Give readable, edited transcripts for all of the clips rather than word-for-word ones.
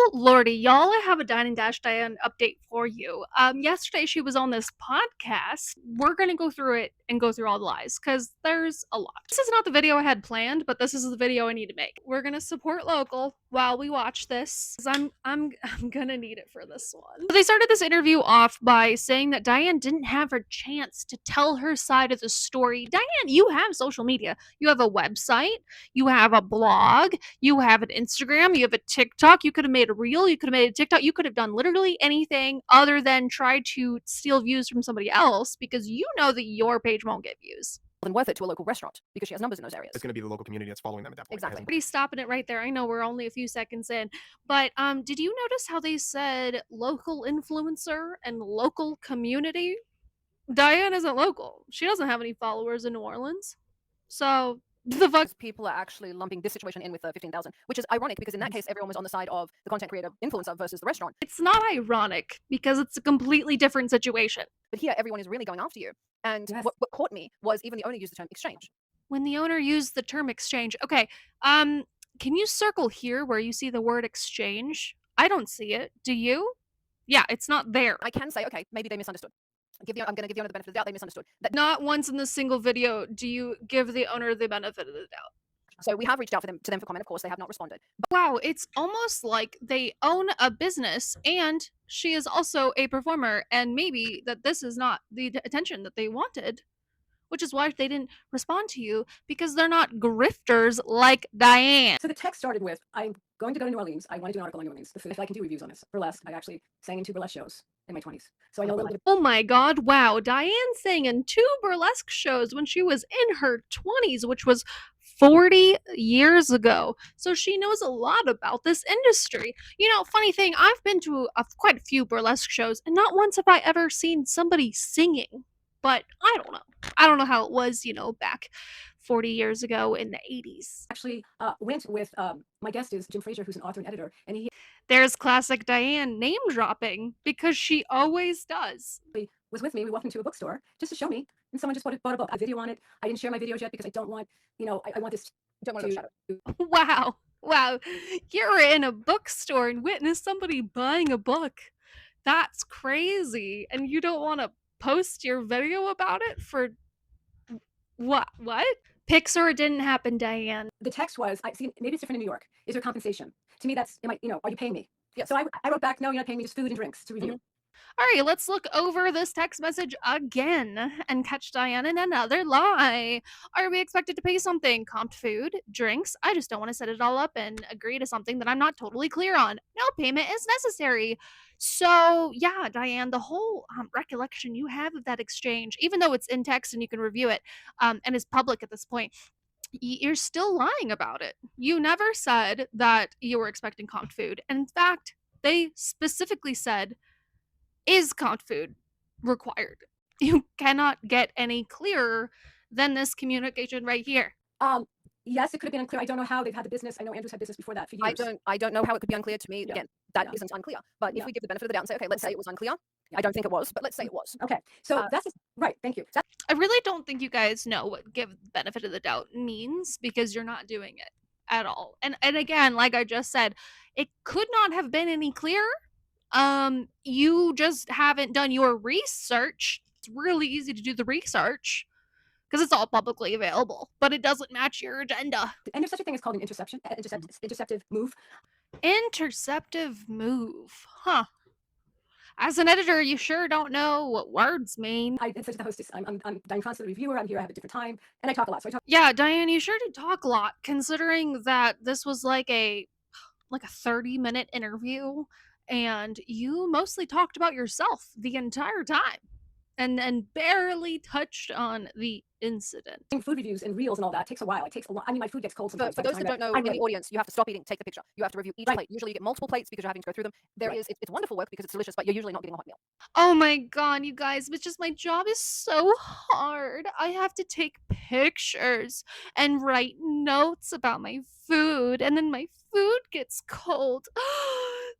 Oh lordy, y'all, I have a Diane update for you. Yesterday she was on this podcast. We're gonna go through it and go through all the lies, because there's a lot. This is not the video I had planned, but this is the video I need to make. We're gonna support local while we watch this, because I'm gonna need it for this one. So they started this interview off by saying that Diane didn't have her chance to tell her side of the story. Diane, you have social media. You have a website, you have a blog, you have an Instagram, you have a TikTok, you could have made a reel, you could have made a TikTok, you could have done literally anything other than try to steal views from somebody else, because you know that your page won't get views. Than worth it to a local restaurant because she has numbers in those areas. It's going to be the local community that's following them at that point. Exactly. Pretty stopping it right there. I know we're only a few seconds in, but did you notice how they said local influencer and local community? Diane isn't local. She doesn't have any followers in New Orleans. So the fuck? People are actually lumping this situation in with 15,000, which is ironic because in that case, everyone was on the side of the content creator influencer versus the restaurant. It's not ironic because it's a completely different situation. But here, everyone is really going after you. And Yes. what caught me was even the owner used the term exchange. When the owner used the term exchange, okay, can you circle here where you see the word exchange? I don't see it. Do you? Yeah, it's not there. I can say, okay, maybe they misunderstood. I'm going to give the owner the benefit of the doubt. They misunderstood. Not once in the single video do you give the owner the benefit of the doubt. So we have reached out to them for comment. Of course, they have not responded. Wow, it's almost like they own a business and she is also a performer, and maybe that this is not the attention that they wanted, which is why they didn't respond to you, because they're not grifters like Diane. So the text started with, I'm going to go to New Orleans. I want to do an article on New Orleans. If I can do reviews on this. Burlesque. I actually sang in 2 burlesque shows in my 20s. So I know a little bit. Oh my god, wow. Diane sang in 2 burlesque shows when she was in her 20s, which was 40 years ago. So she knows a lot about this industry. You know, funny thing, I've been to quite a few burlesque shows, and not once have I ever seen somebody singing. But I don't know. I don't know how it was, you know, back 40 years ago in the 80s. Actually went with, my guest is Jim Fraser, who's an author and editor. And he There's classic Diane name dropping, because she always does. was with me. We walked into a bookstore just to show me. And someone just bought a book, a video on it. I didn't share my videos yet because I don't want, you know, I want this Don't want to overshadow. Wow. Wow. You're in a bookstore and witness somebody buying a book. That's crazy. And you don't want to post your video about it for what? What? Pixar didn't happen, Diane. The text was, I see, maybe it's different in New York. Is there compensation? To me, that's, you know, are you paying me? Yes. So I wrote back, no, you're not paying me, just food and drinks to review. All right, let's look over this text message again and catch Diane in another lie. Are we expected to pay something? Comped food, drinks? I just don't want to set it all up and agree to something that I'm not totally clear on. No payment is necessary. So, yeah, Diane, the whole recollection you have of that exchange, even though it's in text and you can review it and is public at this point, you're still lying about it. You never said that you were expecting comped food. And in fact, they specifically said, is comped food required? You cannot get any clearer than this communication right here. Yes, it could have been unclear. I don't know how they've had the business. I know Andrew's had business before that for years. I don't know how it could be unclear to me. Yeah. Again, that Yeah. isn't unclear. But if Yeah. we give the benefit of the doubt and say, okay, let's say Okay. it was unclear. Yeah. I don't think it was, but let's say it was. Okay, so that's right. Thank you. I really don't think you guys know what give the benefit of the doubt means, because you're not doing it at all. And again, like I just said, it could not have been any clearer. You just haven't done your research. It's really easy to do the research because it's all publicly available, but it doesn't match your agenda. And there's such a thing as called an interceptive move. Interceptive move, huh? As an editor, you sure don't know what words mean. I said to the hostess, I'm Diane Kronstad, the reviewer. I'm here. I have a different time, and I talk a lot. So I talk. Yeah, Diane, you sure did talk a lot, considering that this was like a 30-minute interview, and you mostly talked about yourself the entire time, and barely touched on the incident. Food reviews and reels and all that takes a while. It takes a lot. I mean, my food gets cold sometimes. For those that don't know, in the audience, you have to stop eating, take the picture. You have to review each Right. plate. Usually you get multiple plates because you're having to go through them. Right. It's wonderful work because it's delicious, but you're usually not getting a hot meal. Oh my god, you guys, but just my job is so hard. I have to take pictures and write notes about my food, and then my food gets cold.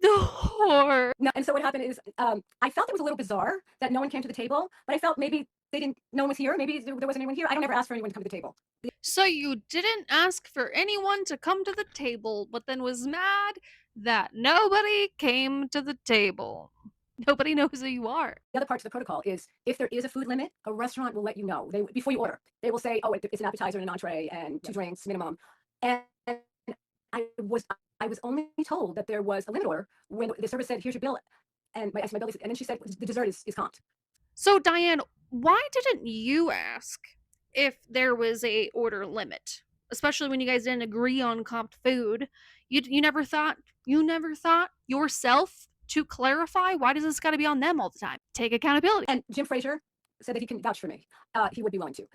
The horror. No, and so what happened is, I felt it was a little bizarre that no one came to the table, but I felt maybe no one was here. Maybe there wasn't anyone here. I don't ever ask for anyone to come to the table. So you didn't ask for anyone to come to the table, but then was mad that nobody came to the table. Nobody knows who you are. The other part to the protocol is if there is a food limit, a restaurant will let you know. Before you order, they will say, "Oh, it's an appetizer and an entree and 2 drinks minimum." And I was I was only told that there was a limit order when the server said, "Here's your bill," and I asked my bill, and then she said the dessert is comped. So Diane, why didn't you ask if there was a order limit? Especially when you guys didn't agree on comped food. You never thought yourself to clarify? Why does this got to be on them all the time? Take accountability. And Jim Frazier said that he can vouch for me. He would be willing to.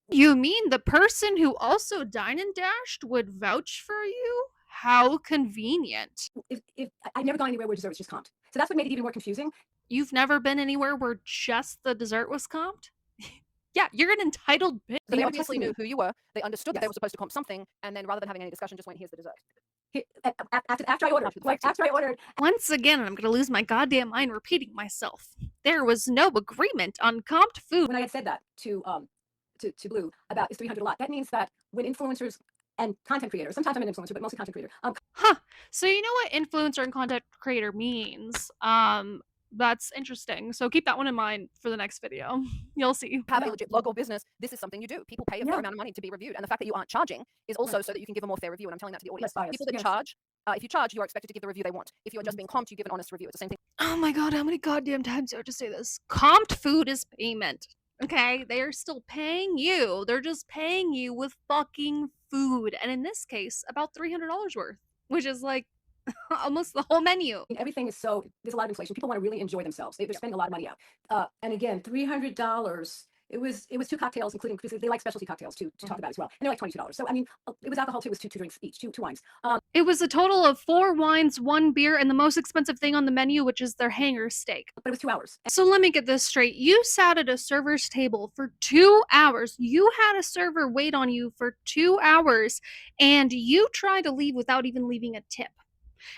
You mean the person who also dined and dashed would vouch for you? How convenient. If I've never gone anywhere where dessert was just comped, so that's what made it even more confusing. You've never been anywhere where just the dessert was comped? Yeah, you're an entitled bitch. So they They were obviously testing knew me. who you were. They understood that they Yes. were supposed to comp something, and then rather than having any discussion, just went, "Here's the dessert." After I ordered, After the like fact. after I ordered, Once again, I'm gonna lose my goddamn mind repeating myself. There was no agreement on comped food. when I had said that to Blue about is 300 a lot, that means that when influencers and content creators, sometimes I'm an influencer, but mostly content creator, Huh. So you know what influencer and content creator means. That's interesting. So keep that one in mind for the next video. You'll see. Have a Yeah. legit blog or business. This is something you do. People pay a fair Yeah. amount of money to be reviewed, and the fact that you aren't charging is also so that you can give a more fair review. And I'm telling that to the audience. biased. People that Yes. charge, if you charge, you are expected to give the review they want. If you are just being comped, you give an honest review. It's the same thing. Oh my god, how many goddamn times do I have to say this? Comped food is payment. Okay? They are still paying you. They're just paying you with fucking food. And in this case, about $300 worth, which is like almost the whole menu. Everything is so there's a lot of inflation. People want to really enjoy themselves. They're spending a lot of money out. And again, $300. It was 2 cocktails, including because they like specialty cocktails to talk about as well. And they're like $22. So I mean, it was alcohol too. It was 2 drinks each, 2 wines. It was a total of 4 wines, 1 beer, and the most expensive thing on the menu, which is their hanger steak. But it was 2 hours. So let me get this straight. You sat at a server's table for 2 hours. You had a server wait on you for 2 hours, and you tried to leave without even leaving a tip.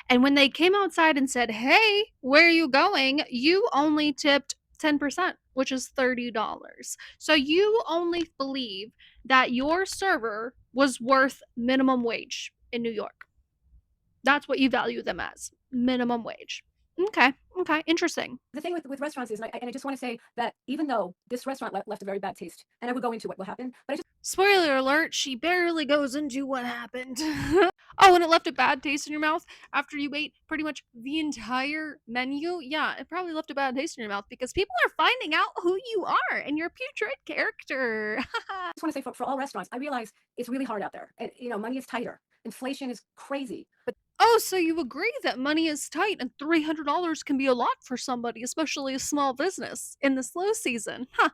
And when they came outside and said, "Hey, where are you going?" you only tipped 10%, which is $30. So you only believe that your server was worth minimum wage in New York. That's what you value them as, minimum wage. Okay, interesting. The thing with restaurants is, and I just want to say that even though this restaurant left a very bad taste, and I would go into what happened, but I just Spoiler alert, she barely goes into what happened. Oh, and it left a bad taste in your mouth after you ate pretty much the entire menu? Yeah, it probably left a bad taste in your mouth because people are finding out who you are and your putrid character. just want to say for all restaurants, I realize it's really hard out there. And money is tighter. Inflation is crazy. But Oh, so you agree that money is tight and $300 can be a lot for somebody, especially a small business, in the slow season? Huh.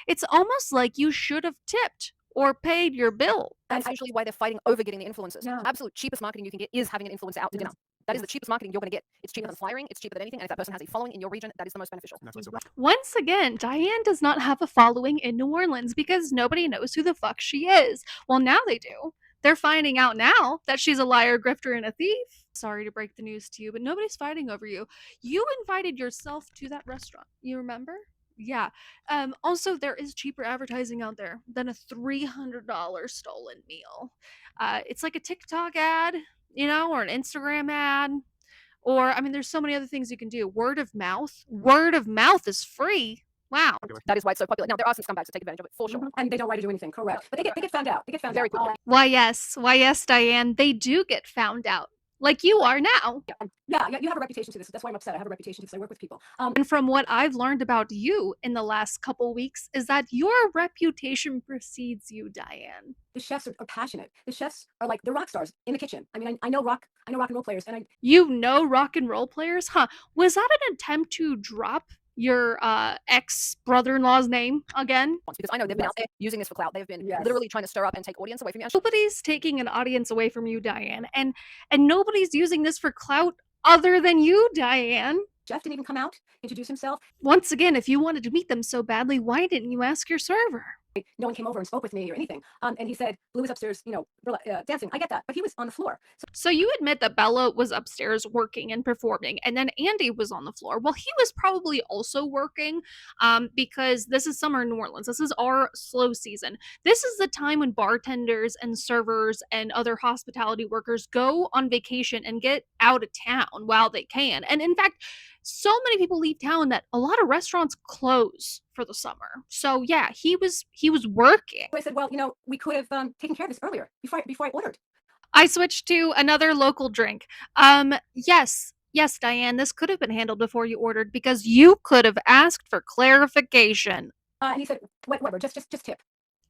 It's almost like you should have tipped or paid your bill. That's actually why they're fighting over getting the influencers. Yeah. Absolute cheapest marketing you can get is having an influencer out to dinner. That is the cheapest marketing you're going to get. It's cheaper than flyering. It's cheaper than anything. And if that person has a following in your region, that is the most beneficial. And that's why it's so Once again, Diane does not have a following in New Orleans because nobody knows who the fuck she is. Well, now they do. They're finding out now that she's a liar, grifter, and a thief. Sorry to break the news to you, but nobody's fighting over you. You invited yourself to that restaurant. You remember? Yeah. Also, there is cheaper advertising out there than a $300 stolen meal. It's like a TikTok ad, or an Instagram ad. Or, I mean, there's so many other things you can do. Word of mouth. Word of mouth is free. Wow. popular. That is why it's so popular. Now, there are some scumbags that take advantage of it, for sure. and they don't write or do anything. Correct. But they get found out. They get found Very out. quickly. Why, yes, Diane. They do get found out. Like you are now. Yeah, you have a reputation to this. That's why I'm upset. I have a reputation because I work with people. And from what I've learned about you in the last couple weeks is that your reputation precedes you, Diane. The chefs are passionate. The chefs are like the rock stars in the kitchen. I mean, I know rock and roll players, and You know rock and roll players? Huh. Was that an attempt to drop your ex-brother-in-law's name again? Because I know they've been out there using this for clout. They've been Yes. literally trying to stir up and take audience away from you. Nobody's taking an audience away from you, Diane. And nobody's using this for clout other than you, Diane. Jeff didn't even come out, introduce himself. Once again, if you wanted to meet them so badly, why didn't you ask your server? No one came over and spoke with me or anything. And he said, Blue is upstairs, dancing. I get that, but he was on the floor. So you admit that Bella was upstairs working and performing, and then Andy was on the floor. Well, he was probably also working because this is summer in New Orleans. This is our slow season. This is the time when bartenders and servers and other hospitality workers go on vacation and get out of town while they can. And in fact, so many people leave town that a lot of restaurants close for the summer. So yeah, he was working. So I said, well, we could have taken care of this earlier before I ordered. I switched to another local drink. Yes, Diane, this could have been handled before you ordered because you could have asked for clarification. And he said, whatever, just tip.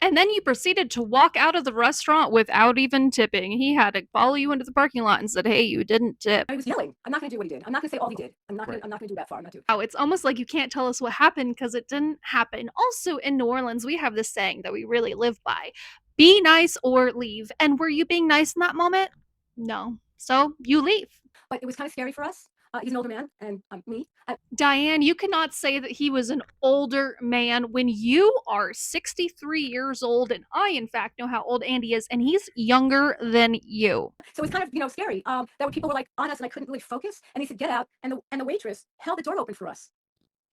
And then you proceeded to walk out of the restaurant without even tipping. He had to follow you into the parking lot and said, "Hey, you didn't tip." I was yelling. I'm not going to do what he did. I'm not going to say all he did. I'm not going to do that far. I'm not doing. Oh, it's almost like you can't tell us what happened because it didn't happen. Also, in New Orleans, we have this saying that we really live by: be nice or leave. And were you being nice in that moment? No. So you leave. But it was kind of scary for us. He's an older man, and me. Diane, you cannot say that he was an older man when you are 63 years old, and I, in fact, know how old Andy is, and he's younger than you. So it was kind of, scary that people were like on us, and I couldn't really focus. And he said, "Get out," and the waitress held the door open for us.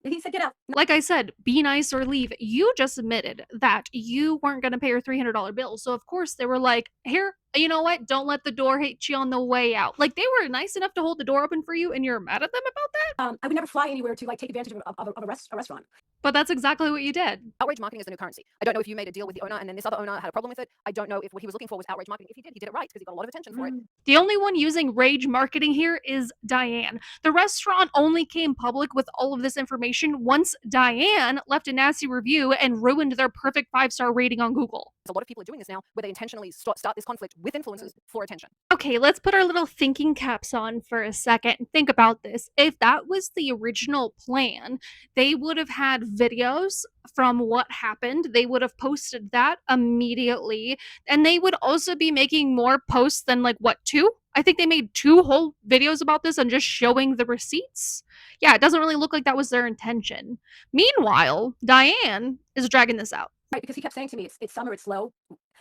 And he said, "Get out." Like I said, be nice or leave. You just admitted that you weren't going to pay your $300 bill. So, of course, they were like, here, you know what? Don't let the door hit you on the way out. Like, they were nice enough to hold the door open for you, and you're mad at them about that? I would never fly anywhere to take advantage of a restaurant. But that's exactly what you did. Outrage marketing is the new currency. I don't know if you made a deal with the owner and then this other owner had a problem with it. I don't know if what he was looking for was outrage marketing. If he did it right because he got a lot of attention for it. The only one using rage marketing here is Diane. The restaurant only came public with all of this information once Diane left a nasty review and ruined their perfect 5-star rating on Google. A lot of people are doing this now where they intentionally start this conflict with influencers for attention. Okay, let's put our little thinking caps on for a second and think about this. If that was the original plan, they would have had videos from what happened. They would have posted that immediately. And they would also be making more posts than two? I think they made 2 whole videos about this and just showing the receipts. Yeah, it doesn't really look like that was their intention. Meanwhile, Diane is dragging this out. Right, because he kept saying to me, it's summer, it's slow.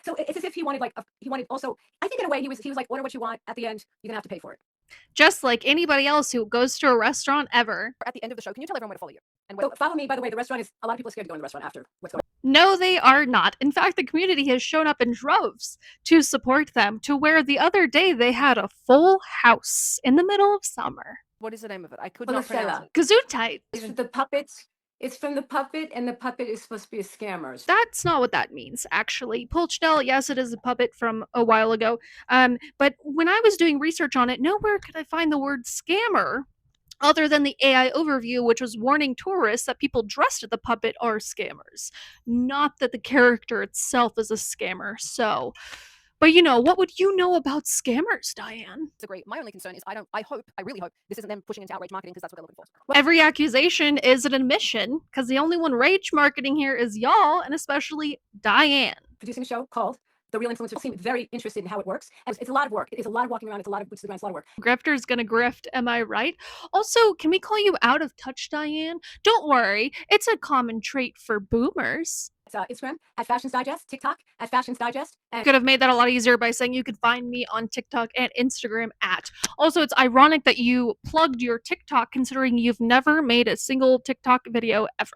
So it's as if he wanted also, I think in a way he was like, order what you want. At the end, you're going to have to pay for it. Just like anybody else who goes to a restaurant ever. At the end of the show, can you tell everyone where to follow you? And So follow me, by the way, the restaurant is, a lot of people are scared to go in the restaurant after what's going on. No, they are not. In fact, the community has shown up in droves to support them, to where the other day they had a full house in the middle of summer. What is the name of it? I could not pronounce it. Gesundheit. It's the puppets. It's from the puppet, and the puppet is supposed to be a scammer. That's not what that means, actually. Pulcinella, yes, it is a puppet from a while ago. But when I was doing research on it, nowhere could I find the word scammer other than the AI overview, which was warning tourists that people dressed as the puppet are scammers, not that the character itself is a scammer. So, but what would you know about scammers, Diane? It's great. My only concern is I really hope this isn't them pushing into outrage marketing because that's what they're looking for. Every accusation is an admission because the only one rage marketing here is y'all, and especially Diane. Producing a show called The Real Influencer. Seem very interested in how it works. It's a lot of work. It's a lot of walking around. It's a lot of boots to the ground. It's a lot of work. Grifter's gonna grift, am I right? Also, can we call you out of touch, Diane? Don't worry, it's a common trait for boomers. It's Instagram at Fashions Digest, TikTok at Fashions Digest. I could have made that a lot easier by saying you could find me on TikTok and Instagram at. Also, it's ironic that you plugged your TikTok considering you've never made a single TikTok video ever.